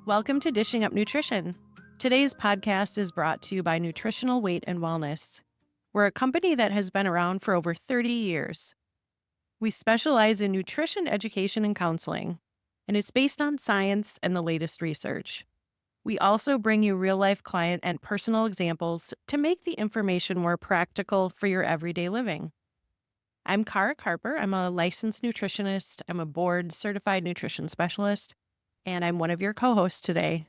Welcome to Dishing Up Nutrition. Today's podcast is brought to you by Nutritional Weight and Wellness. We're a company that has been around for over 30 years. We specialize in nutrition education and counseling, and it's based on science and the latest research. We also bring you real-life client and personal examples to make the information more practical for your everyday living. I'm Cara Carper. I'm a licensed nutritionist. I'm a board-certified nutrition specialist, and I'm one of your co-hosts today.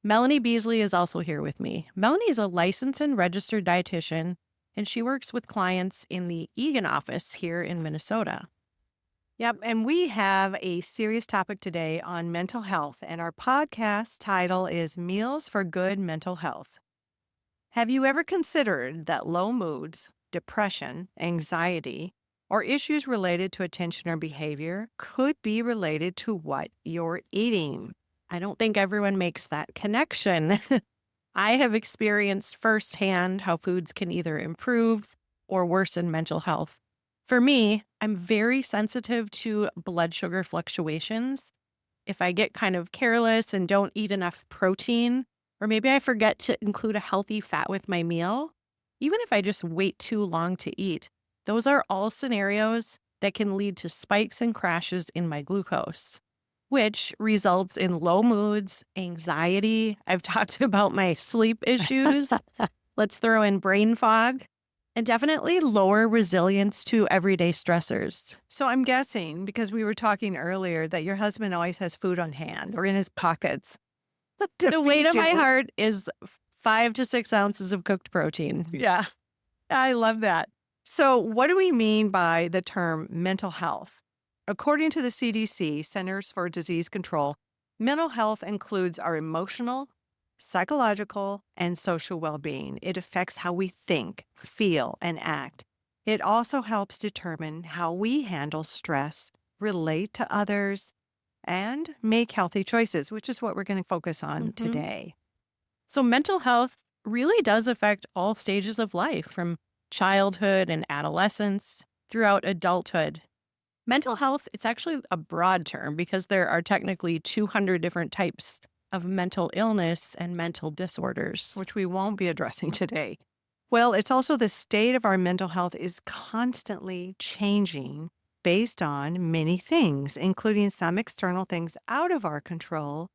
Melanie Beasley is also here with me. Melanie is a licensed and registered dietitian, and she works with clients in the Egan office here in Minnesota. Yep, and we have a serious topic today on mental health, and our podcast title is Meals for Good Mental Health. Have you ever considered that low moods, depression, anxiety, or issues related to attention or behavior could be related to what you're eating? I don't think everyone makes that connection. I have experienced firsthand how foods can either improve or worsen mental health. For me, I'm very sensitive to blood sugar fluctuations. If I get kind of careless and don't eat enough protein, or maybe I forget to include a healthy fat with my meal, even if I just wait too long to eat, those are all scenarios that can lead to spikes and crashes in my glucose, which results in low moods, anxiety. I've talked about my sleep issues. Let's throw in brain fog, and definitely lower resilience to everyday stressors. So I'm guessing, because we were talking earlier, that your husband always has food on hand or in his pockets. The weight of my heart is 5 to 6 ounces of cooked protein. Yeah, I love that. So what do we mean by the term mental health? According to the CDC, Centers for Disease Control, mental health includes our emotional, psychological, and social well-being. It affects how we think, feel, and act. It also helps determine how we handle stress, relate to others, and make healthy choices, which is what we're going to focus on today. So mental health really does affect all stages of life, from childhood and adolescence throughout adulthood. Mental health, it's actually a broad term because there are technically 200 different types of mental illness and mental disorders, which we won't be addressing today. Well, it's also the state of our mental health is constantly changing based on many things, including some external things out of our control.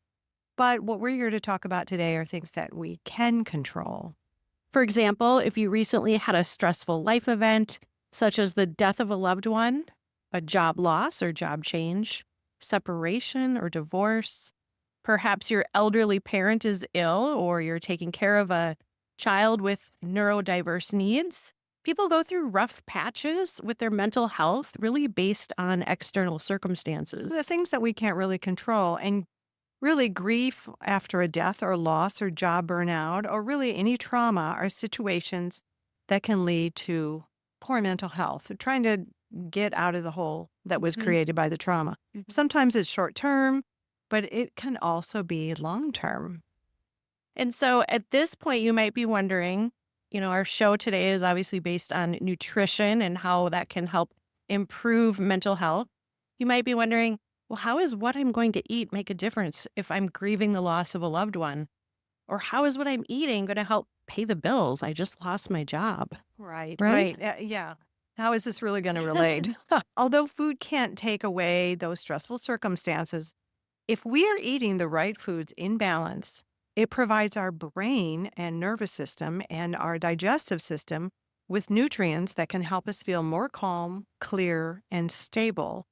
But what we're here to talk about today are things that we can control. For example, if you recently had a stressful life event, such as the death of a loved one, a job loss or job change, separation or divorce, perhaps your elderly parent is ill or you're taking care of a child with neurodiverse needs. People go through rough patches with their mental health, really based on external circumstances. The things that we can't really control. And really, grief after a death or loss or job burnout or really any trauma are situations that can lead to poor mental health, trying to get out of the hole that was created by the trauma. Sometimes it's short term, but it can also be long term. And so at this point, you might be wondering, our show today is obviously based on nutrition and how that can help improve mental health. You might be wondering, well, how is what I'm going to eat make a difference if I'm grieving the loss of a loved one? Or how is what I'm eating going to help pay the bills? I just lost my job. Right. Yeah. How is this really going to relate? Although food can't take away those stressful circumstances, if we are eating the right foods in balance, it provides our brain and nervous system and our digestive system with nutrients that can help us feel more calm, clear, and stable.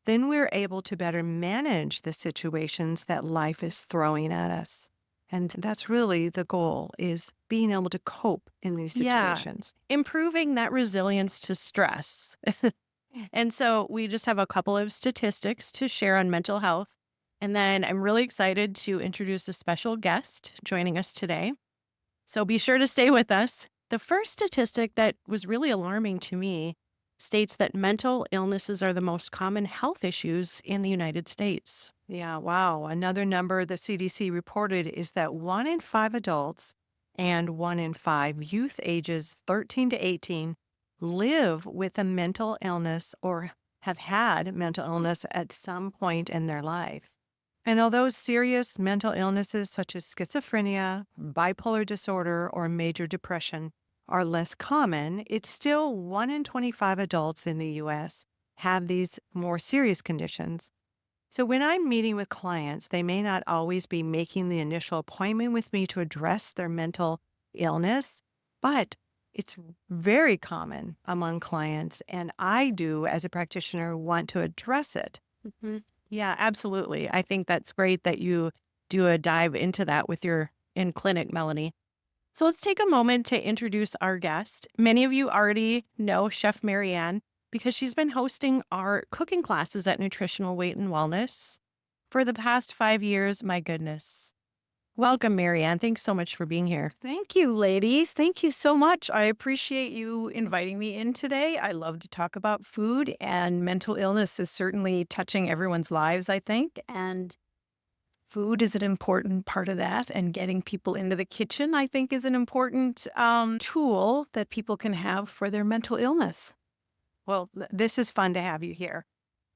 Then we're able to better manage the situations that life is throwing at us. And that's really the goal, is being able to cope in these situations. Yeah. Improving that resilience to stress. And so we just have a couple of statistics to share on mental health. And then I'm really excited to introduce a special guest joining us today. So be sure to stay with us. The first statistic that was really alarming to me states that mental illnesses are the most common health issues in the United States. Yeah, wow. Another number the CDC reported is that 1 in 5 adults and 1 in 5 youth ages 13 to 18 live with a mental illness or have had mental illness at some point in their life. And although serious mental illnesses such as schizophrenia, bipolar disorder, or major depression are less common, it's still 1 in 25 adults in the US have these more serious conditions. So when I'm meeting with clients, they may not always be making the initial appointment with me to address their mental illness, but it's very common among clients. And I do, as a practitioner, want to address it. Mhm. Yeah, absolutely. I think that's great that you do a dive into that with your in clinic, Melanie. So let's take a moment to introduce our guest. Many of you already know Chef Marianne because she's been hosting our cooking classes at Nutritional Weight and Wellness for the past 5 years. My goodness. Welcome, Marianne. Thanks so much for being here. Thank you, ladies. Thank you so much. I appreciate you inviting me in today. I love to talk about food, and mental illness is certainly touching everyone's lives, I think. And food is an important part of that. And getting people into the kitchen, I think, is an important tool that people can have for their mental illness. Well, this is fun to have you here.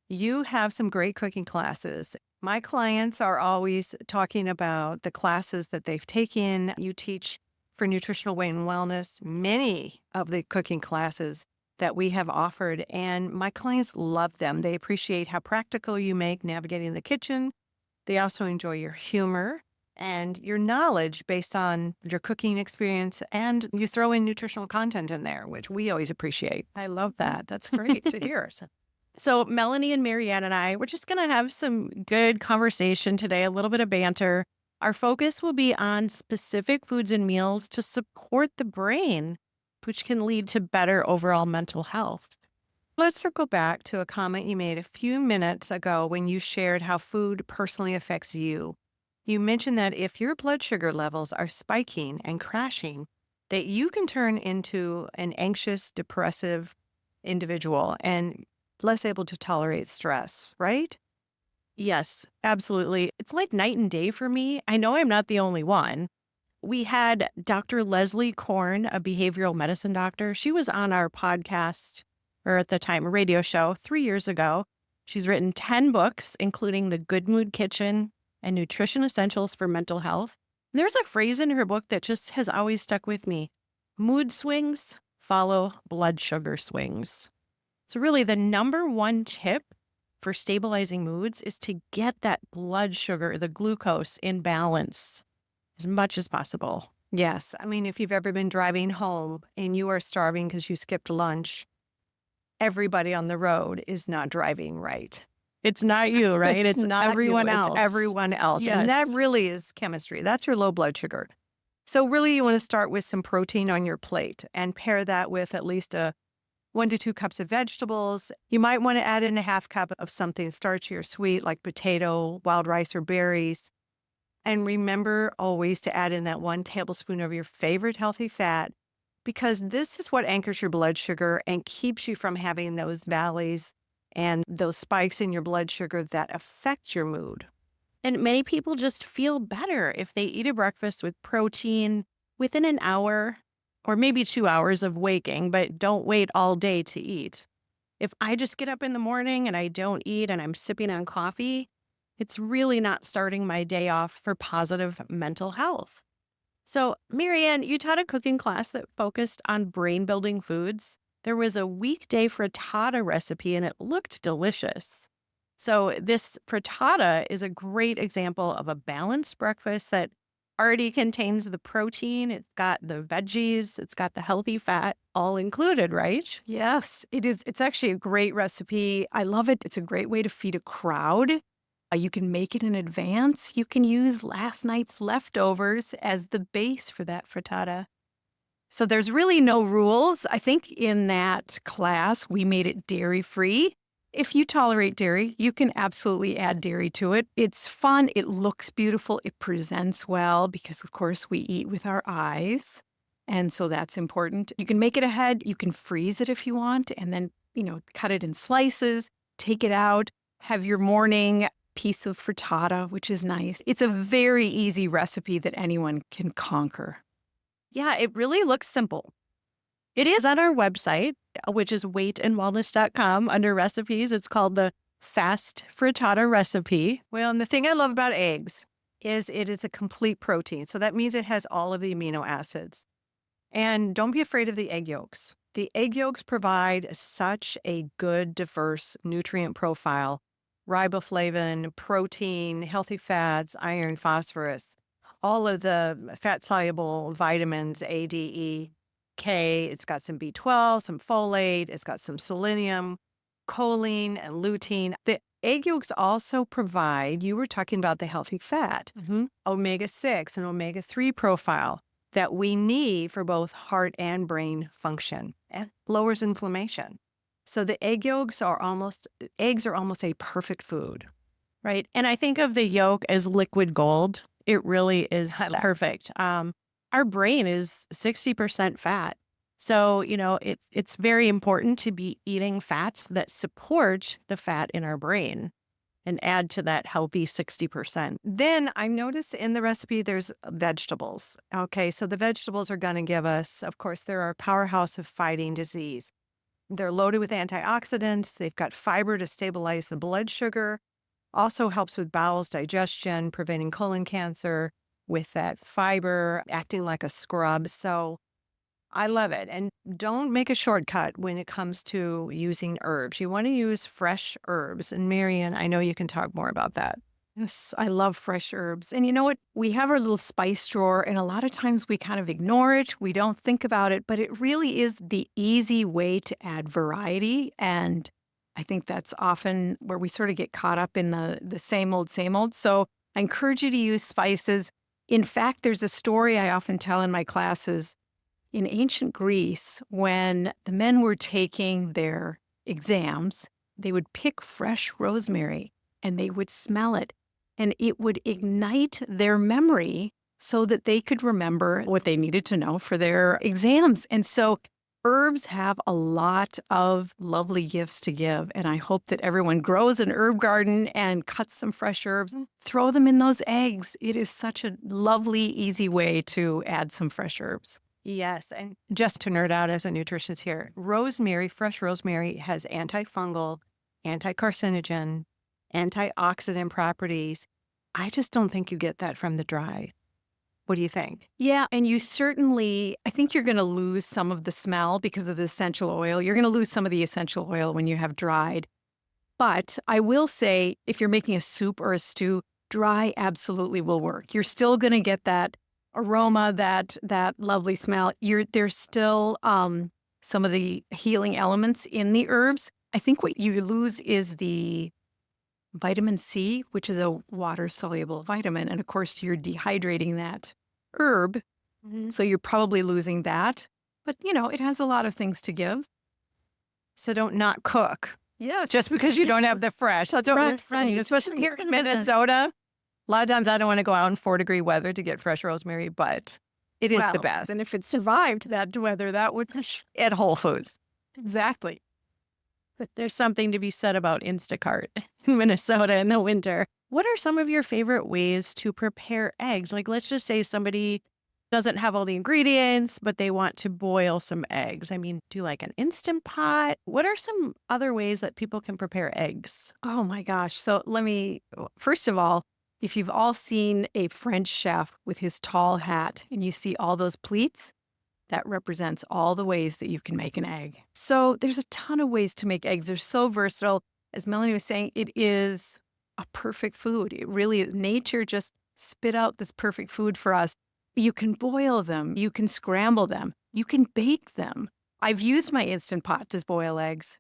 You have some great cooking classes. My clients are always talking about the classes that they've taken. You teach for nutritional weight and wellness, many of the cooking classes that we have offered, and my clients love them. They appreciate how practical you make navigating the kitchen. They also enjoy your humor and your knowledge based on your cooking experience, and you throw in nutritional content in there, which we always appreciate. I love that. That's great to hear. So, Melanie and Marianne and I, we're just going to have some good conversation today, a little bit of banter. Our focus will be on specific foods and meals to support the brain, which can lead to better overall mental health. Let's circle back to a comment you made a few minutes ago when you shared how food personally affects you. You mentioned that if your blood sugar levels are spiking and crashing, that you can turn into an anxious, depressive individual and less able to tolerate stress, right? Yes, absolutely. It's like night and day for me. I know I'm not the only one. We had Dr. Leslie Korn, a behavioral medicine doctor. She was on our podcast, or at the time, a radio show 3 years ago. She's written 10 books, including The Good Mood Kitchen and Nutrition Essentials for Mental Health. And there's a phrase in her book that just has always stuck with me. Mood swings follow blood sugar swings. So really, the number one tip for stabilizing moods is to get that blood sugar, the glucose, in balance as much as possible. Yes. I mean, if you've ever been driving home and you are starving because you skipped lunch, everybody on the road is not driving right. It's not you, right? It's not everyone you, else. It's everyone else. Yes. And that really is chemistry. That's your low blood sugar. So really, you want to start with some protein on your plate and pair that with at least 1 to 2 cups of vegetables. You might want to add in a half cup of something starchy or sweet like potato, wild rice, or berries. And remember always to add in that 1 tablespoon of your favorite healthy fat, because this is what anchors your blood sugar and keeps you from having those valleys and those spikes in your blood sugar that affect your mood. And many people just feel better if they eat a breakfast with protein within an hour or maybe 2 hours of waking, but don't wait all day to eat. If I just get up in the morning and I don't eat and I'm sipping on coffee, it's really not starting my day off for positive mental health. So, Marianne, you taught a cooking class that focused on brain-building foods. There was a weekday frittata recipe and it looked delicious. So this frittata is a great example of a balanced breakfast that already contains the protein, it's got the veggies, it's got the healthy fat all included, right? Yes, it is. It's actually a great recipe. I love it. It's a great way to feed a crowd. You can make it in advance. You can use last night's leftovers as the base for that frittata. So there's really no rules. I think in that class, we made it dairy-free. If you tolerate dairy, you can absolutely add dairy to it. It's fun. It looks beautiful. It presents well because, of course, we eat with our eyes. And so that's important. You can make it ahead. You can freeze it if you want, and then, cut it in slices, take it out, have your morning piece of frittata, which is nice. It's a very easy recipe that anyone can conquer. Yeah, it really looks simple. It is on our website, which is weightandwellness.com under recipes. It's called the fast frittata recipe. Well, and the thing I love about eggs is it is a complete protein. So that means it has all of the amino acids. And don't be afraid of the egg yolks. The egg yolks provide such a good, diverse nutrient profile: riboflavin, protein, healthy fats, iron, phosphorus, all of the fat soluble vitamins A, D, E, K. It's got some B12, some folate, it's got some selenium, choline, and lutein. The egg yolks also provide, you were talking about the healthy fat, omega 6 and omega 3 profile that we need for both heart and brain function, and lowers inflammation. So the eggs are almost a perfect food. Right. And I think of the yolk as liquid gold. It really is perfect. Our brain is 60% fat. So, it's very important to be eating fats that support the fat in our brain and add to that healthy 60%. Then I notice in the recipe there's vegetables. Okay, so the vegetables are going to give us, of course, they're our powerhouse of fighting disease. They're loaded with antioxidants. They've got fiber to stabilize the blood sugar. Also helps with bowels digestion, preventing colon cancer with that fiber, acting like a scrub. So I love it. And don't make a shortcut when it comes to using herbs. You want to use fresh herbs. And Marianne, I know you can talk more about that. Yes, I love fresh herbs. And you know what? We have our little spice drawer, and a lot of times we kind of ignore it. We don't think about it, but it really is the easy way to add variety. And I think that's often where we sort of get caught up in the same old, same old. So I encourage you to use spices. In fact, there's a story I often tell in my classes. In ancient Greece, when the men were taking their exams, they would pick fresh rosemary and they would smell it, and it would ignite their memory so that they could remember what they needed to know for their exams. And so herbs have a lot of lovely gifts to give, and I hope that everyone grows an herb garden and cuts some fresh herbs and throw them in those eggs. It is such a lovely, easy way to add some fresh herbs. Yes, and just to nerd out as a nutritionist here, rosemary, fresh rosemary has antifungal, anti-carcinogen, antioxidant properties. I just don't think you get that from the dry. What do you think? Yeah, and you certainly, I think you're going to lose some of the smell because of the essential oil. You're going to lose some of the essential oil when you have dried. But I will say, if you're making a soup or a stew, dry absolutely will work. You're still going to get that aroma, that lovely smell. There's still some of the healing elements in the herbs. I think what you lose is the vitamin C, which is a water-soluble vitamin. And of course, you're dehydrating that herb. So you're probably losing that. But, it has a lot of things to give. So don't not cook. Yeah. Just because you don't have the fresh. That's what we're saying. Especially here in Minnesota. A lot of times I don't want to go out in 4-degree weather to get fresh rosemary, but it is the best. And if it survived that weather, that would... At Whole Foods. Exactly. But there's something to be said about Instacart in Minnesota in the winter. What are some of your favorite ways to prepare eggs? Like, let's just say somebody doesn't have all the ingredients, but they want to boil some eggs. I mean, do like an Instant Pot? What are some other ways that people can prepare eggs? Oh my gosh. So first of all, if you've all seen a French chef with his tall hat and you see all those pleats, that represents all the ways that you can make an egg. So there's a ton of ways to make eggs. They're so versatile. As Melanie was saying, it is a perfect food. It really, nature just spit out this perfect food for us. You can boil them. You can scramble them. You can bake them. I've used my Instant Pot to boil eggs.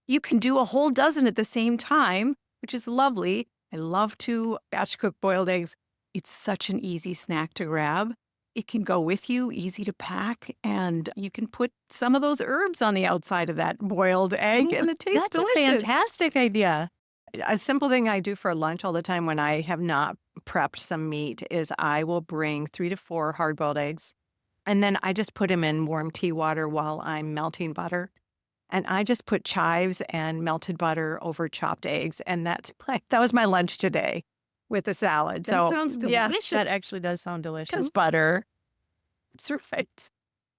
You can do a whole dozen at the same time, which is lovely. I love to batch cook boiled eggs. It's such an easy snack to grab. It can go with you, easy to pack, and you can put some of those herbs on the outside of that boiled egg, and it tastes delicious. That's a fantastic idea. A simple thing I do for lunch all the time when I have not prepped some meat is I will bring 3 to 4 hard-boiled eggs, and then I just put them in warm tea water while I'm melting butter. And I just put chives and melted butter over chopped eggs. And that was my lunch today with a salad. That sounds delicious. Yeah, that actually does sound delicious. Because butter. That's right.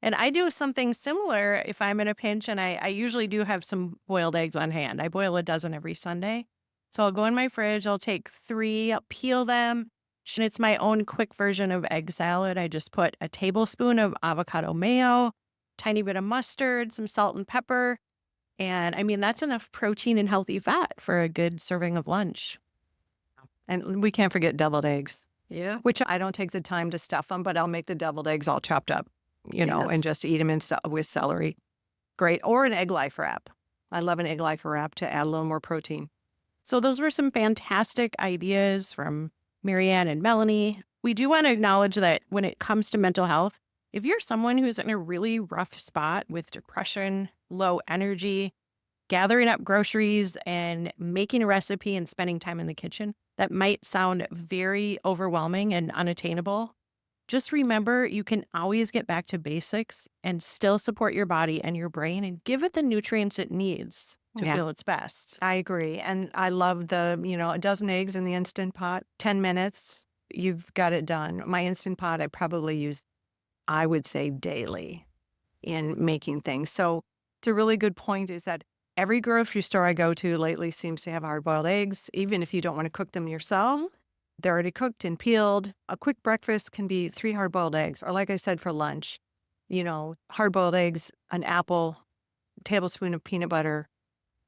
And I do something similar if I'm in a pinch, and I usually do have some boiled eggs on hand. I boil a dozen every Sunday. So I'll go in my fridge, I'll take 3, I'll peel them. And it's my own quick version of egg salad. I just put a tablespoon of avocado mayo, tiny bit of mustard, some salt and pepper. And I mean, that's enough protein and healthy fat for a good serving of lunch. And we can't forget deviled eggs, Yeah. which I don't take the time to stuff them, but I'll make the deviled eggs all chopped up, and Yes. just eat them with celery. Great. Or an egg life wrap. I love an egg life wrap to add a little more protein. So those were some fantastic ideas from Marianne and Melanie. We do want to acknowledge that when it comes to mental health, if you're someone who's in a really rough spot with depression, low energy, gathering up groceries and making a recipe and spending time in the kitchen, that might sound very overwhelming and unattainable. Just remember, you can always get back to basics and still support your body and your brain and give it the nutrients it needs to Yeah. feel its best. I agree. And I love a dozen eggs in the Instant Pot, 10 minutes, you've got it done. My Instant Pot, I probably use, I would say, daily in making things. So it's a really good point is that every grocery store I go to lately seems to have hard-boiled eggs, even if you don't want to cook them yourself. They're already cooked and peeled. A quick breakfast can be 3 hard-boiled eggs, or like I said, for lunch, hard-boiled eggs, an apple, a tablespoon of peanut butter.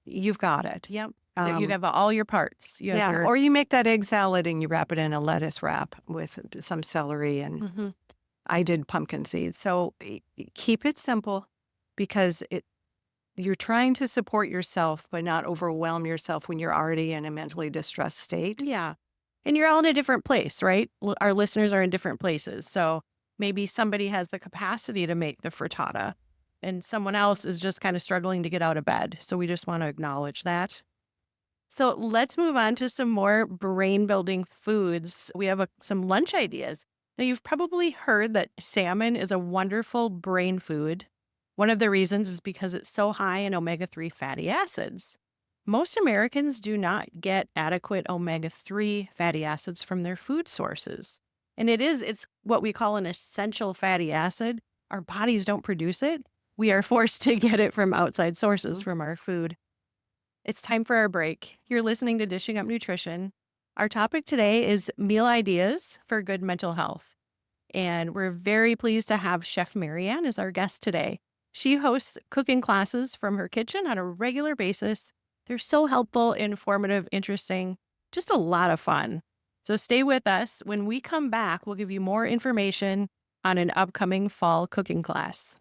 You've got it. Yep. Um, You'd have all your parts. You have yeah, your- or you make that egg salad and you wrap it in a lettuce wrap with some celery, and Mhm. I did pumpkin seeds. So keep it simple because you're trying to support yourself but not overwhelm yourself when you're already in a mentally distressed state. Yeah. And you're all in a different place, right? Our listeners are in different places. So maybe somebody has the capacity to make the frittata and someone else is just kind of struggling to get out of bed. So we just want to acknowledge that. So let's move on to some more brain building foods. We have some lunch ideas. Now, you've probably heard that salmon is a wonderful brain food. One of the reasons is because it's so high in omega-3 fatty acids. Most Americans do not get adequate omega-3 fatty acids from their food sources. And it's what we call an essential fatty acid. Our bodies don't produce it. We are forced to get it from outside sources from our food. It's time for our break. You're listening to Dishing Up Nutrition. Our topic today is meal ideas for good mental health. And we're very pleased to have Chef Marianne as our guest today. She hosts cooking classes from her kitchen on a regular basis. They're so helpful, informative, interesting, just a lot of fun. So stay with us. When we come back, we'll give you more information on an upcoming fall cooking class.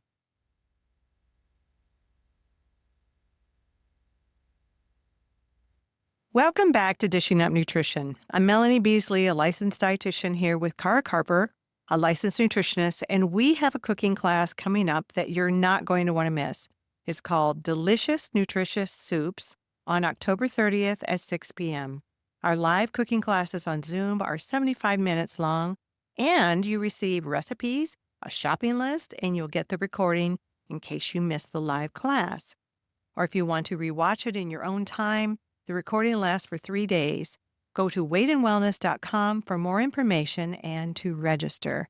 Welcome back to Dishing Up Nutrition. I'm Melanie Beasley, a licensed dietitian here with Cara Carper, a licensed nutritionist, and we have a cooking class coming up that you're not going to want to miss. It's called Delicious Nutritious Soups on October 30th at 6 p.m. Our live cooking classes on Zoom are 75 minutes long, and you receive recipes, a shopping list, and you'll get the recording in case you missed the live class. Or if you want to rewatch it in your own time, the recording lasts for 3 days. Go to weightandwellness.com for more information and to register.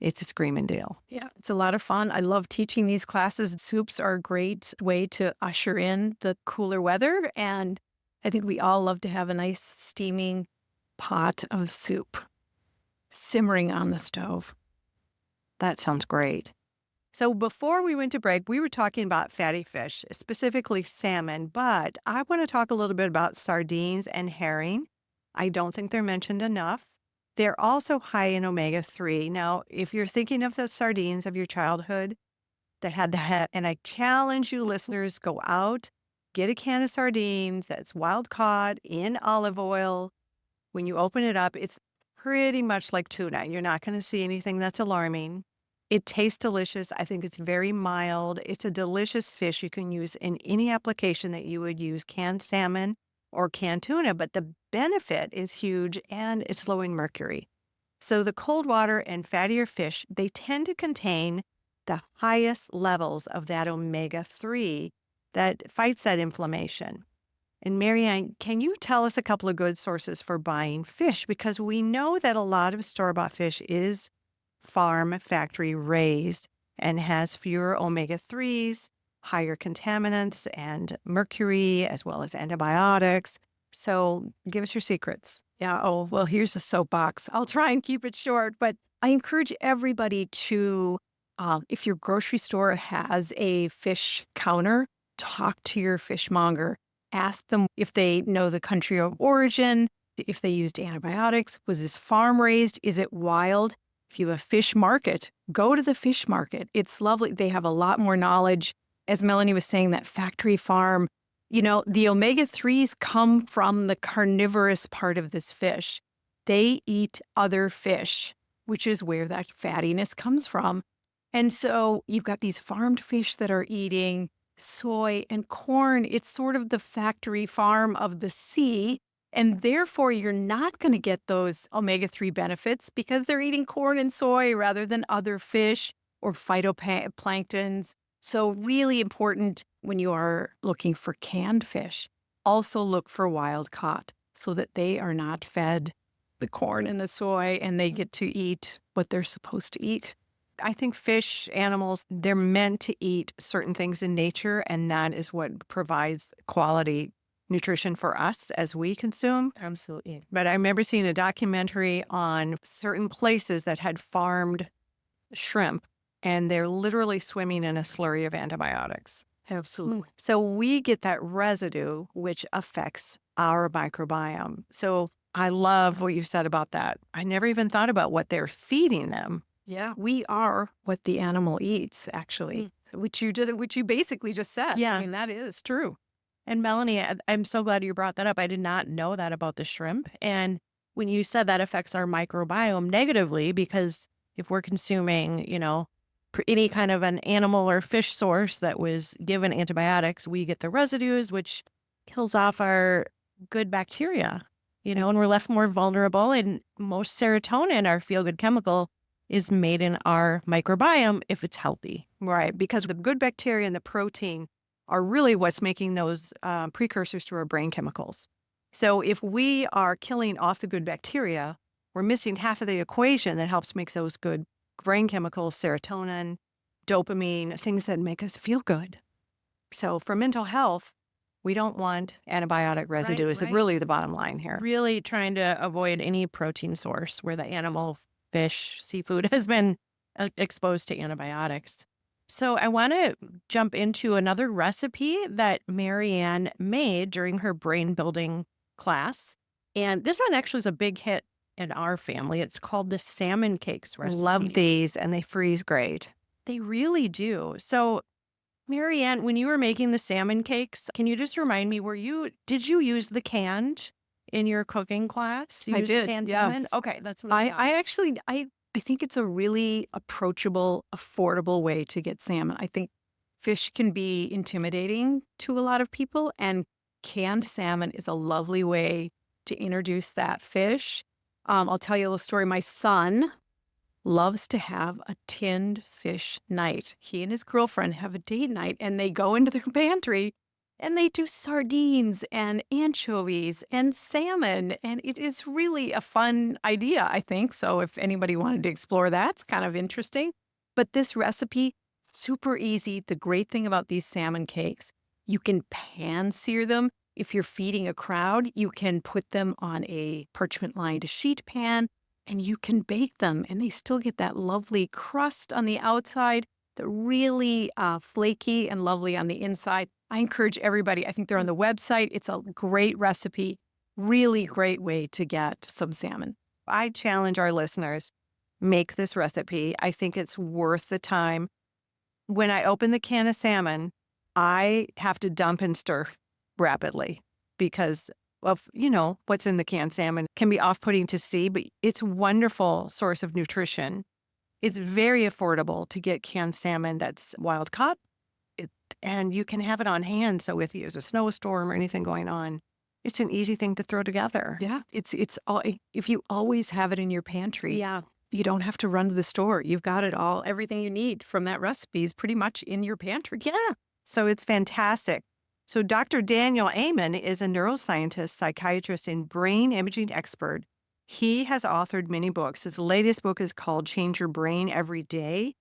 It's a screaming deal. Yeah, it's a lot of fun. I love teaching these classes. Soups are a great way to usher in the cooler weather. And I think we all love to have a nice steaming pot of soup simmering on the stove. That sounds great. So before we went to break, we were talking about fatty fish, specifically salmon, but I want to talk a little bit about sardines and herring. I don't think they're mentioned enough. They're also high in omega-3. Now, if you're thinking of the sardines of your childhood that had that, and I challenge you listeners, go out, get a can of sardines that's wild caught in olive oil. When you open it up, it's pretty much like tuna. You're not going to see anything that's alarming. It tastes delicious. I think it's very mild. It's a delicious fish you can use in any application that you would use canned salmon or canned tuna, but the benefit is huge and it's low in mercury. So the cold water and fattier fish, they tend to contain the highest levels of that omega-3 that fights that inflammation. And Marianne, can you tell us a couple of good sources for buying fish? Because we know that a lot of store-bought fish is farm factory raised, and has fewer omega-3s, higher contaminants and mercury, as well as antibiotics. So give us your secrets. Yeah. Oh, well, here's a soapbox. I'll try and keep it short, but I encourage everybody to, if your grocery store has a fish counter, talk to your fishmonger. Ask them if they know the country of origin, if they used antibiotics. Was this farm raised? Is it wild? If you have a fish market, go to the fish market. It's lovely. They have a lot more knowledge. As Melanie was saying, that factory farm, the omega-3s come from the carnivorous part of this fish. They eat other fish, which is where that fattiness comes from. And so you've got these farmed fish that are eating soy and corn. It's sort of the factory farm of the sea. And therefore, you're not going to get those omega-3 benefits because they're eating corn and soy rather than other fish or phytoplanktons. So really important when you are looking for canned fish, also look for wild caught so that they are not fed the corn and the soy and they get to eat what they're supposed to eat. I think fish animals, they're meant to eat certain things in nature, and that is what provides quality nutrition for us as we consume. Absolutely. But I remember seeing a documentary on certain places that had farmed shrimp, and they're literally swimming in a slurry of antibiotics. Absolutely. So we get that residue, which affects our microbiome. So I love what you said about that. I never even thought about what they're feeding them. Yeah, we are what the animal eats, actually, which you basically just said. Yeah. I mean, that is true. And Melanie, I'm so glad you brought that up. I did not know that about the shrimp. And when you said that affects our microbiome negatively, because if we're consuming, any kind of an animal or fish source that was given antibiotics, we get the residues, which kills off our good bacteria, and we're left more vulnerable. And most serotonin, our feel-good chemical, is made in our microbiome if it's healthy. Right, because the good bacteria and the protein are really what's making those precursors to our brain chemicals. So if we are killing off the good bacteria, we're missing half of the equation that helps make those good brain chemicals, serotonin, dopamine, things that make us feel good. So for mental health, we don't want antibiotic residue is right. really the bottom line here. Really trying to avoid any protein source where the animal, fish, seafood has been exposed to antibiotics. So I want to jump into another recipe that Marianne made during her brain building class. And this one actually is a big hit in our family. It's called the salmon cakes recipe. Love these, and they freeze great. They really do. So Marianne, when you were making the salmon cakes, can you just remind me, did you use the canned in your cooking class? You I used did, canned yes. salmon? Okay, that's what I thought. I actually think it's a really approachable, affordable way to get salmon. I think fish can be intimidating to a lot of people, and canned salmon is a lovely way to introduce that fish. I'll tell you a little story. My son loves to have a tinned fish night. He and his girlfriend have a date night, and they go into their pantry and they do sardines and anchovies and salmon. And it is really a fun idea, I think. So if anybody wanted to explore that, it's kind of interesting. But this recipe, super easy. The great thing about these salmon cakes, you can pan sear them. If you're feeding a crowd, you can put them on a parchment-lined sheet pan and you can bake them. And they still get that lovely crust on the outside, the really flaky and lovely on the inside. I encourage everybody. I think they're on the website. It's a great recipe, really great way to get some salmon. I challenge our listeners, make this recipe. I think it's worth the time. When I open the can of salmon, I have to dump and stir rapidly because of, what's in the canned salmon can be off-putting to see, but it's a wonderful source of nutrition. It's very affordable to get canned salmon that's wild caught. And you can have it on hand. So if there's a snowstorm or anything going on, it's an easy thing to throw together. Yeah, it's all. If you always have it in your pantry, Yeah. you don't have to run to the store. You've got it all. Everything you need from that recipe is pretty much in your pantry. Yeah. So it's fantastic. So Dr. Daniel Amen is a neuroscientist, psychiatrist, and brain imaging expert. He has authored many books. His latest book is called Change Your Brain Every Day.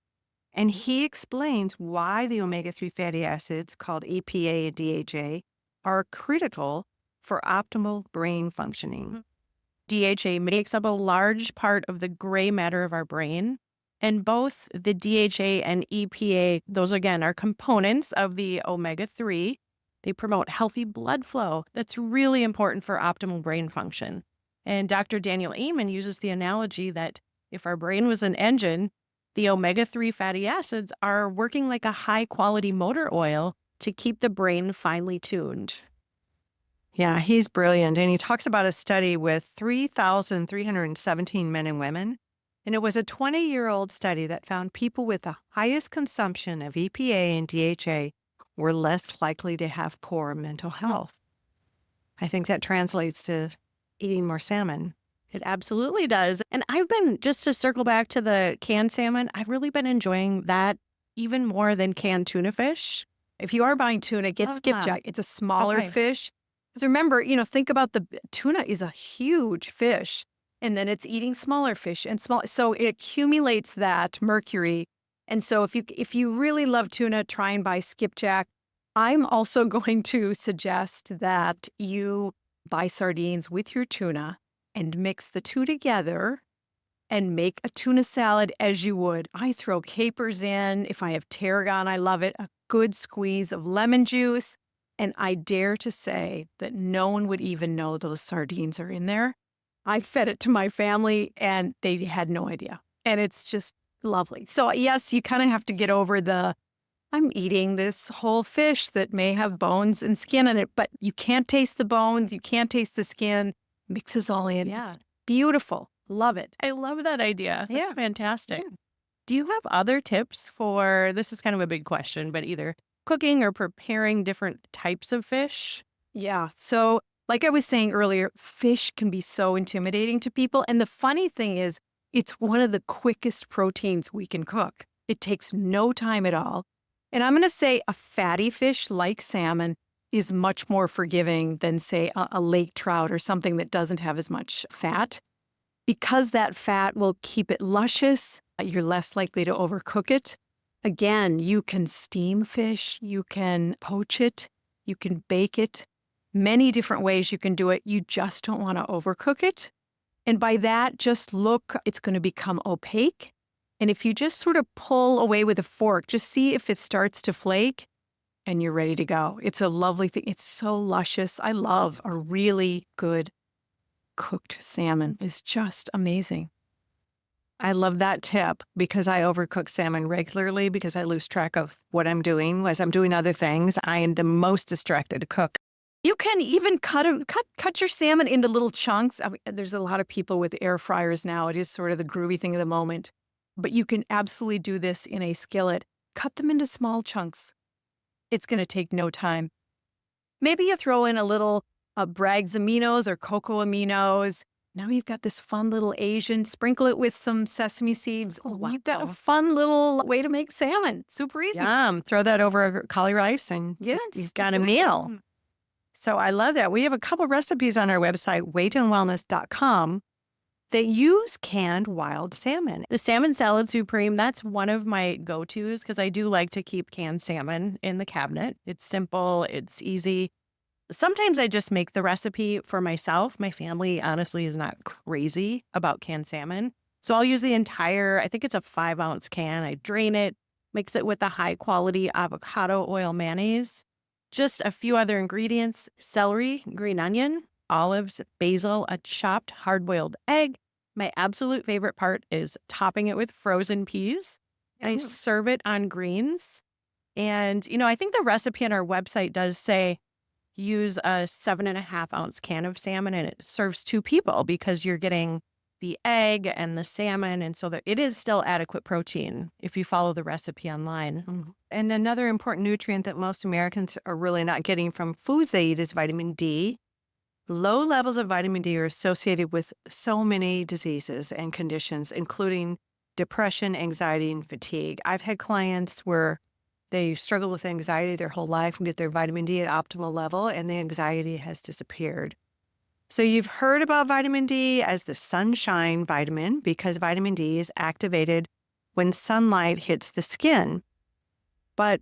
And he explains why the omega-3 fatty acids called EPA and DHA are critical for optimal brain functioning. DHA makes up a large part of the gray matter of our brain. And both the DHA and EPA, those again are components of the omega 3. They promote healthy blood flow. That's really important for optimal brain function. And Dr. Daniel Amen uses the analogy that if our brain was an engine, the omega 3 fatty acids are working like a high quality motor oil to keep the brain finely tuned. Yeah, he's brilliant. And he talks about a study with 3,317 men and women. And it was a 20-year-old study that found people with the highest consumption of EPA and DHA were less likely to have poor mental health. I think that translates to eating more salmon. It absolutely does. And I've been, just to circle back to the canned salmon, I've really been enjoying that even more than canned tuna fish. If you are buying tuna, get skipjack. It's a smaller fish. Because remember, think about the tuna is a huge fish, and then it's eating smaller fish and small. So it accumulates that mercury. And so if you really love tuna, try and buy skipjack. I'm also going to suggest that you buy sardines with your tuna and mix the two together and make a tuna salad as you would. I throw capers in. If I have tarragon, I love it. A good squeeze of lemon juice. And I dare to say that no one would even know those sardines are in there. I fed it to my family and they had no idea. And it's just lovely. So yes, you kind of have to get over I'm eating this whole fish that may have bones and skin in it, but you can't taste the bones. You can't taste the skin. Mixes all in. Yeah. It's beautiful. Love it. I love that idea. That's Yeah. fantastic. Yeah. Do you have other tips for, this is kind of a big question, but either cooking or preparing different types of fish? Yeah. So like I was saying earlier, fish can be so intimidating to people. And the funny thing is, it's one of the quickest proteins we can cook. It takes no time at all. And I'm going to say a fatty fish like salmon is much more forgiving than, say, a lake trout or something that doesn't have as much fat. Because that fat will keep it luscious, you're less likely to overcook it. Again, you can steam fish, you can poach it, you can bake it. Many different ways you can do it. You just don't want to overcook it. And by that, just look, it's going to become opaque. And if you just sort of pull away with a fork, just see if it starts to flake and you're ready to go. It's a lovely thing. It's so luscious. I love a really good cooked salmon. It's just amazing. I love that tip because I overcook salmon regularly because I lose track of what I'm doing. As I'm doing other things, I am the most distracted cook. You can even cut your salmon into little chunks. There's a lot of people with air fryers now. It is sort of the groovy thing of the moment. But you can absolutely do this in a skillet. Cut them into small chunks. It's going to take no time. Maybe you throw in a little Bragg's aminos or cocoa aminos. Now you've got this fun little Asian. Sprinkle it with some sesame seeds. Oh, wow. You've got a fun little way to make salmon. Super easy. Yum. Throw that over cauli rice and you've got a meal. So I love that. We have a couple recipes on our website, weightandwellness.com, that use canned wild salmon. The salmon salad supreme, that's one of my go-tos because I do like to keep canned salmon in the cabinet. It's simple, it's easy. Sometimes I just make the recipe for myself. My family honestly is not crazy about canned salmon. So I'll use the entire, I think it's a 5-ounce can. I drain it, mix it with a high quality avocado oil mayonnaise, just a few other ingredients, celery, green onion, olives, basil, a chopped hard-boiled egg. My absolute favorite part is topping it with frozen peas. I serve it on greens. And, I think the recipe on our website does say use a 7.5-ounce can of salmon and it serves 2 people because you're getting the egg and the salmon. And so that it is still adequate protein if you follow the recipe online. Mm-hmm. And another important nutrient that most Americans are really not getting from foods they eat is vitamin D. Low levels of vitamin D are associated with so many diseases and conditions, including depression, anxiety, and fatigue. I've had clients where they struggle with anxiety their whole life and get their vitamin D at optimal level, and the anxiety has disappeared. So you've heard about vitamin D as the sunshine vitamin because vitamin D is activated when sunlight hits the skin. But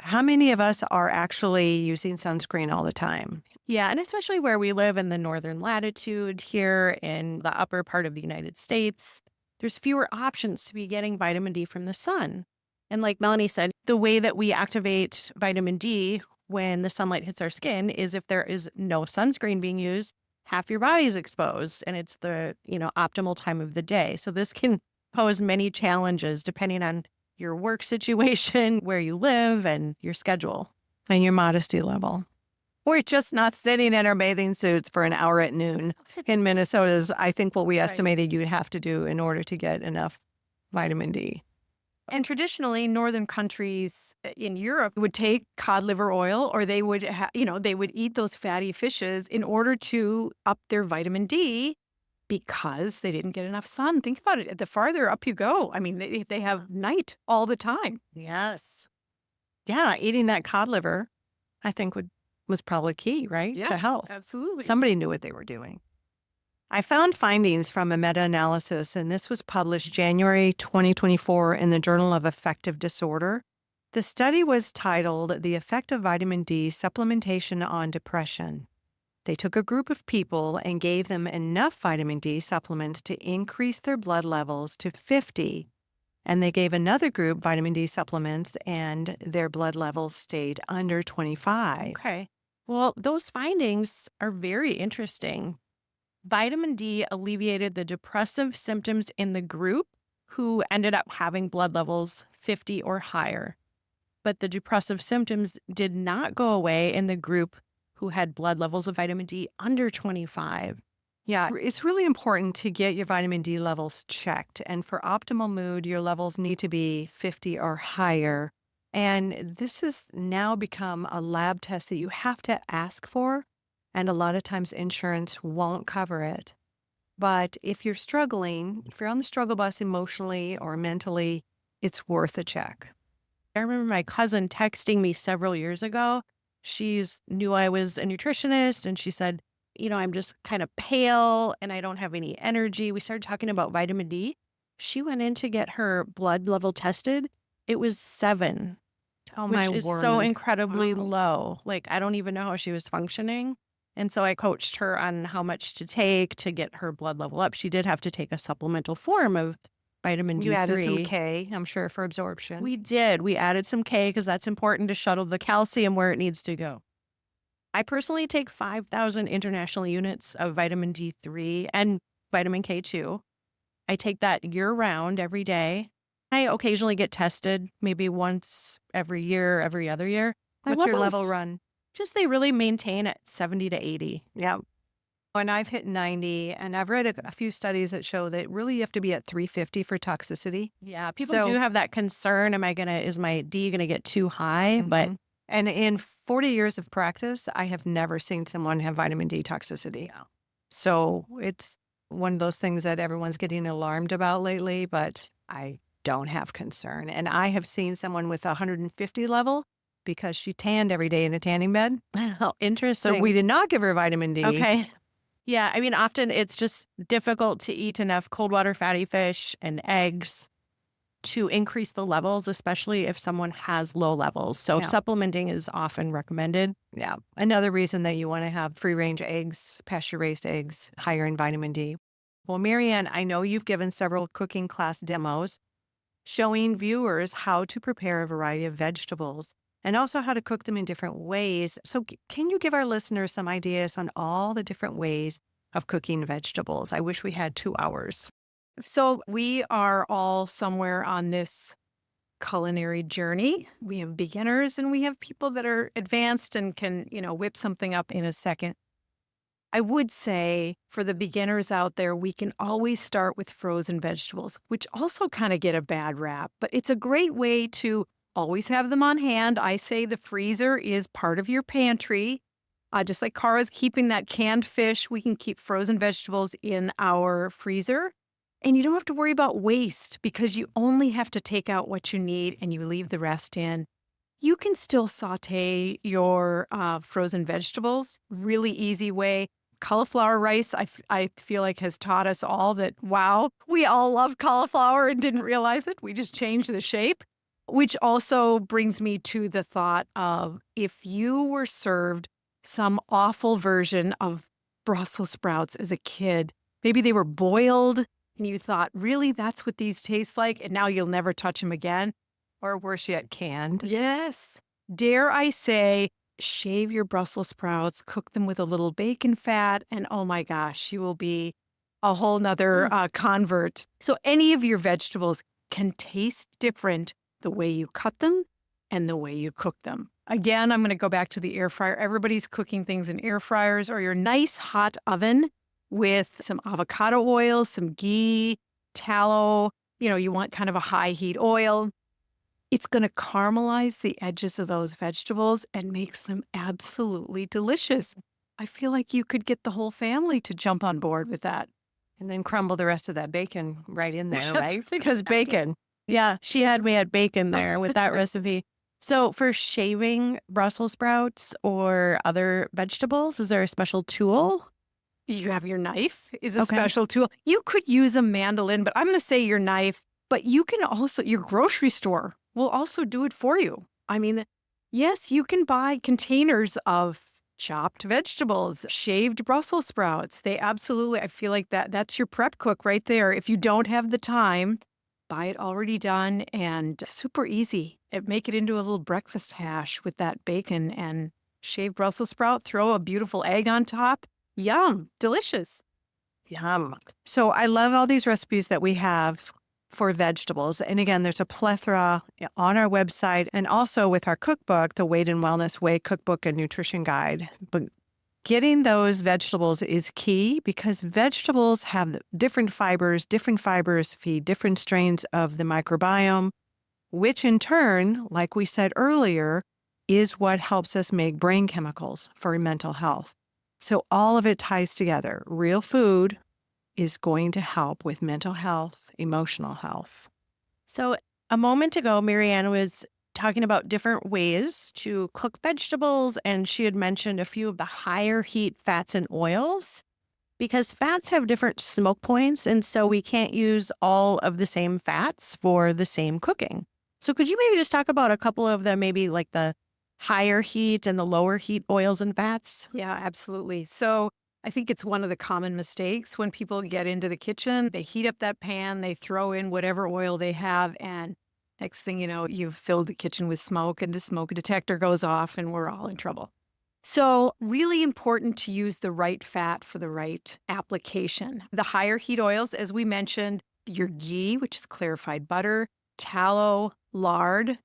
how many of us are actually using sunscreen all the time? Yeah, and especially where we live in the northern latitude here in the upper part of the United States, there's fewer options to be getting vitamin D from the sun. And like Melanie said, the way that we activate vitamin D when the sunlight hits our skin is if there is no sunscreen being used, half your body's exposed and it's the, optimal time of the day. So this can pose many challenges depending on your work situation, where you live, and your schedule. And your modesty level. We're just not sitting in our bathing suits for an hour at noon. In Minnesota is, I think, what we estimated you'd have to do in order to get enough vitamin D. And traditionally, northern countries in Europe would take cod liver oil, or they would, they would eat those fatty fishes in order to up their vitamin D because they didn't get enough sun. Think about it. The farther up you go, I mean, they have night all the time. Yes. Yeah, eating that cod liver, I think was probably key, right? Yeah, to health. absolutely. Somebody knew what they were doing. I found findings from a meta-analysis, and this was published January 2024 in the Journal of Affective Disorder. The study was titled The Effect of Vitamin D Supplementation on Depression. They took a group of people and gave them enough vitamin D supplements to increase their blood levels to 50. And they gave another group vitamin D supplements and their blood levels stayed under 25. Okay. Well, those findings are very interesting. Vitamin D alleviated the depressive symptoms in the group who ended up having blood levels 50 or higher. But the depressive symptoms did not go away in the group who had blood levels of vitamin D under 25. Yeah, it's really important to get your vitamin D levels checked. And for optimal mood, your levels need to be 50 or higher. And this has now become a lab test that you have to ask for. And a lot of times insurance won't cover it. But if you're struggling, if you're on the struggle bus emotionally or mentally, it's worth a check. I remember my cousin texting me several years ago. She knew I was a nutritionist and she said, I'm just kind of pale and I don't have any energy. We started talking about vitamin D. She went in to get her blood level tested. It was 7, Oh, which my is word. so incredibly Wow. low. Like, I don't even know how she was functioning. And so I coached her on how much to take to get her blood level up. She did have to take a supplemental form of vitamin D3. You added some K, I'm sure, for absorption. We did. We added some K because that's important to shuttle the calcium where it needs to go. I personally take 5,000 international units of vitamin D3 and vitamin K2. I take that year-round every day. I occasionally get tested, maybe once every year, every other year. My What's your levels, level run? Just they really maintain at 70 to 80. Yeah. And I've hit 90, and I've read a few studies that show that really you have to be at 350 for toxicity. Yeah, people So- do have that concern. Is my D going to get too high? But Mhm. And in 40 years of practice, I have never seen someone have vitamin D toxicity. Yeah. So it's one of those things that everyone's getting alarmed about lately, but I don't have concern. And I have seen someone with a 150 level because she tanned every day in a tanning bed. oh, interesting. So we did not give her vitamin D. Okay. Yeah, often it's just difficult to eat enough cold water fatty fish and eggs to increase the levels, especially if someone has low levels. So Yeah. supplementing is often recommended. Yeah. Another reason that you want to have free range eggs, pasture raised eggs, higher in vitamin D. Well, Marianne, I know you've given several cooking class demos showing viewers how to prepare a variety of vegetables and also how to cook them in different ways. So can you give our listeners some ideas on all the different ways of cooking vegetables? I wish we had 2 hours. So we are all somewhere on this culinary journey. We have beginners and we have people that are advanced and can, whip something up in a second. I would say for the beginners out there, we can always start with frozen vegetables, which also kind of get a bad rap, but it's a great way to always have them on hand. I say the freezer is part of your pantry. Just like Kara's keeping that canned fish, we can keep frozen vegetables in our freezer. And you don't have to worry about waste because you only have to take out what you need and you leave the rest in. You can still saute your frozen vegetables. Really easy way. Cauliflower rice, I feel like has taught us all that, wow, we all love cauliflower and didn't realize it. We just changed the shape, which also brings me to the thought of if you were served some awful version of Brussels sprouts as a kid, maybe they were boiled and you thought, really, that's what these taste like? And now you'll never touch them again. Or worse yet, canned. Yes. Dare I say, shave your Brussels sprouts, cook them with a little bacon fat, and oh my gosh, you will be a whole nother convert. So any of your vegetables can taste different the way you cut them and the way you cook them. Again, I'm going to go back to the air fryer. Everybody's cooking things in air fryers or your nice hot oven with some avocado oil, some ghee, tallow. You want kind of a high heat oil. It's going to caramelize the edges of those vegetables and makes them absolutely delicious. I feel like you could get the whole family to jump on board with that. And then crumble the rest of that bacon right in there, That's right? Because bacon. Yeah, she had me at bacon there with that recipe. So for shaving Brussels sprouts or other vegetables, is there a special tool? You have your knife is a Okay. special tool. You could use a mandolin, but I'm going to say your knife, but you can also, your grocery store will also do it for you. I mean, yes, you can buy containers of chopped vegetables, shaved Brussels sprouts. They absolutely, I feel like that's your prep cook right there. If you don't have the time, buy it already done and super easy. Make it into a little breakfast hash with that bacon and shaved Brussels sprout. Throw a beautiful egg on top. Yum, delicious. Yum. So I love all these recipes that we have for vegetables. And again, there's a plethora on our website and also with our cookbook, the Weight and Wellness Way Cookbook and Nutrition Guide. But getting those vegetables is key because vegetables have different fibers. Different fibers feed different strains of the microbiome, which in turn, like we said earlier, is what helps us make brain chemicals for mental health. So all of it ties together. Real food is going to help with mental health, emotional health. So a moment ago, Marianne was talking about different ways to cook vegetables, and she had mentioned a few of the higher heat fats and oils because fats have different smoke points, and so we can't use all of the same fats for the same cooking. So could you maybe just talk about a couple of them, maybe like the higher heat and the lower heat oils and fats? Yeah, absolutely. So I think it's one of the common mistakes when people get into the kitchen. They heat up that pan, they throw in whatever oil they have, and next thing you know, you've filled the kitchen with smoke and the smoke detector goes off and we're all in trouble. So really important to use the right fat for the right application. The higher heat oils, as we mentioned, your ghee, which is clarified butter, tallow, lard,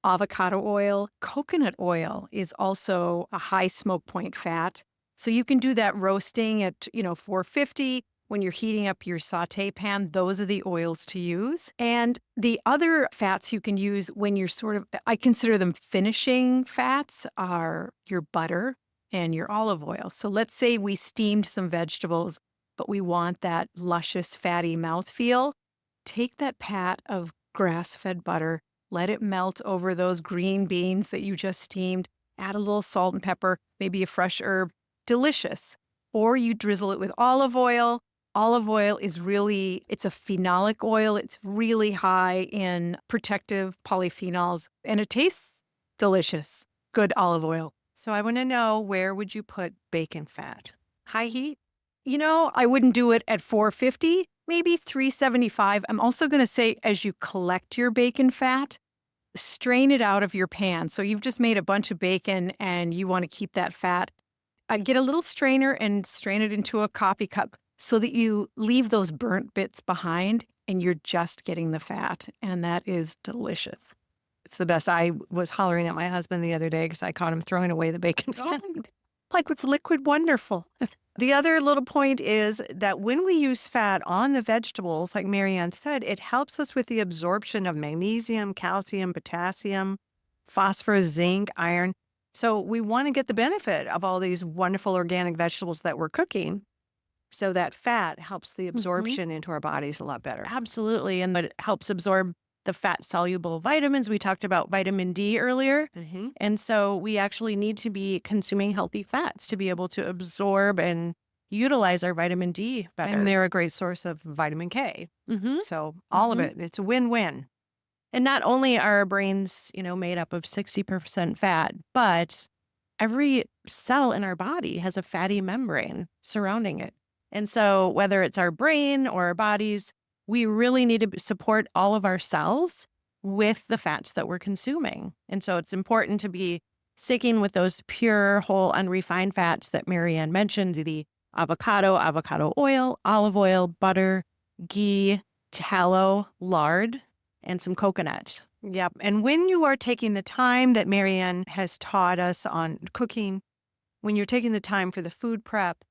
avocado oil, coconut oil is also a high smoke point fat. So you can do that roasting at, 450 when you're heating up your saute pan. Those are the oils to use. And the other fats you can use when you're I consider them finishing fats, are your butter and your olive oil. So let's say we steamed some vegetables, but we want that luscious, fatty mouthfeel. Take that pat of grass-fed butter, let it melt over those green beans that you just steamed, add a little salt and pepper, maybe a fresh herb. Delicious. Or you drizzle it with olive oil. Olive oil is it's a phenolic oil. It's really high in protective polyphenols and it tastes delicious. Good olive oil. So I want to know, where would you put bacon fat? High heat? I wouldn't do it at 450, maybe 375. I'm also going to say, as you collect your bacon fat, strain it out of your pan. So you've just made a bunch of bacon and you want to keep that fat. Get a little strainer and strain it into a coffee cup so that you leave those burnt bits behind and you're just getting the fat. And that is delicious. It's the best. I was hollering at my husband the other day because I caught him throwing away the bacon fat. Like, it's liquid wonderful. The other little point is that when we use fat on the vegetables, like Marianne said, it helps us with the absorption of magnesium, calcium, potassium, phosphorus, zinc, iron. So we want to get the benefit of all these wonderful organic vegetables that we're cooking. So that fat helps the absorption into our bodies a lot better. Absolutely. And it helps absorb the fat-soluble vitamins. We talked about vitamin D earlier. And so we actually need to be consuming healthy fats to be able to absorb and utilize our vitamin D better. And they're a great source of vitamin K. Mhm. So all of Mhm. it, it's a win-win. And not only are our brains, made up of 60% fat, but every cell in our body has a fatty membrane surrounding it. And so, whether it's our brain or our bodies, we really need to support all of our cells with the fats that we're consuming. And so, it's important to be sticking with those pure, whole, unrefined fats that Marianne mentioned, the avocado oil, olive oil, butter, ghee, tallow, lard, and some coconut. Yep. And when you are taking the time that Marianne has taught us on cooking, when you're taking the time for the food prep,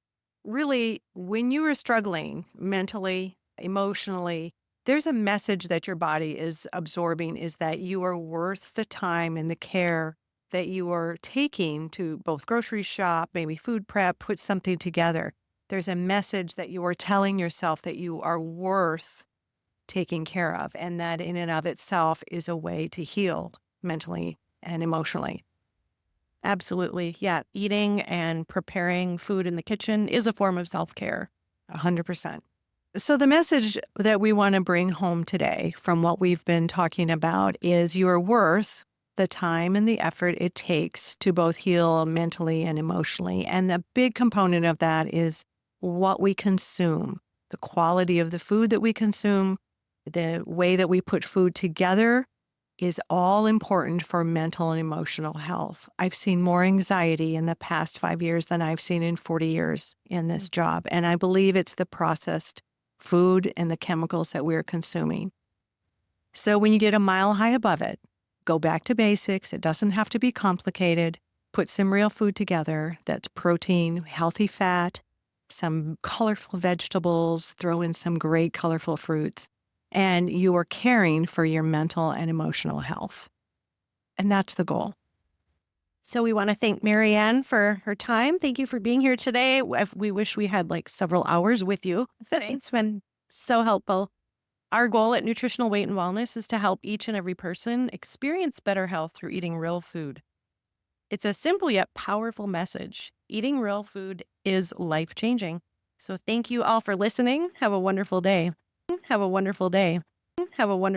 really, when you are struggling mentally, emotionally, there's a message that your body is absorbing is that you are worth the time and the care that you are taking to both grocery shop, maybe food prep, put something together. There's a message that you are telling yourself that you are worth taken care of. And that in and of itself is a way to heal mentally and emotionally. Absolutely. Yeah. Eating and preparing food in the kitchen is a form of self-care. 100%. So the message that we want to bring home today from what we've been talking about is you are worth the time and the effort it takes to both heal mentally and emotionally. And the big component of that is what we consume, the quality of the food that we consume, the way that we put food together is all important for mental and emotional health. I've seen more anxiety in the past 5 years than I've seen in 40 years in this job. And I believe it's the processed food and the chemicals that we're consuming. So when you get a mile high above it, go back to basics. It doesn't have to be complicated. Put some real food together that's protein, healthy fat, some colorful vegetables, throw in some great colorful fruits, and you are caring for your mental and emotional health. And that's the goal. So we want to thank Marianne for her time. Thank you for being here today. We wish we had like several hours with you. It's been so helpful. Our goal at Nutritional Weight and Wellness is to help each and every person experience better health through eating real food. It's a simple yet powerful message. Eating real food is life-changing. So thank you all for listening. Have a wonderful day. Have a wonderful day. Have a wonderful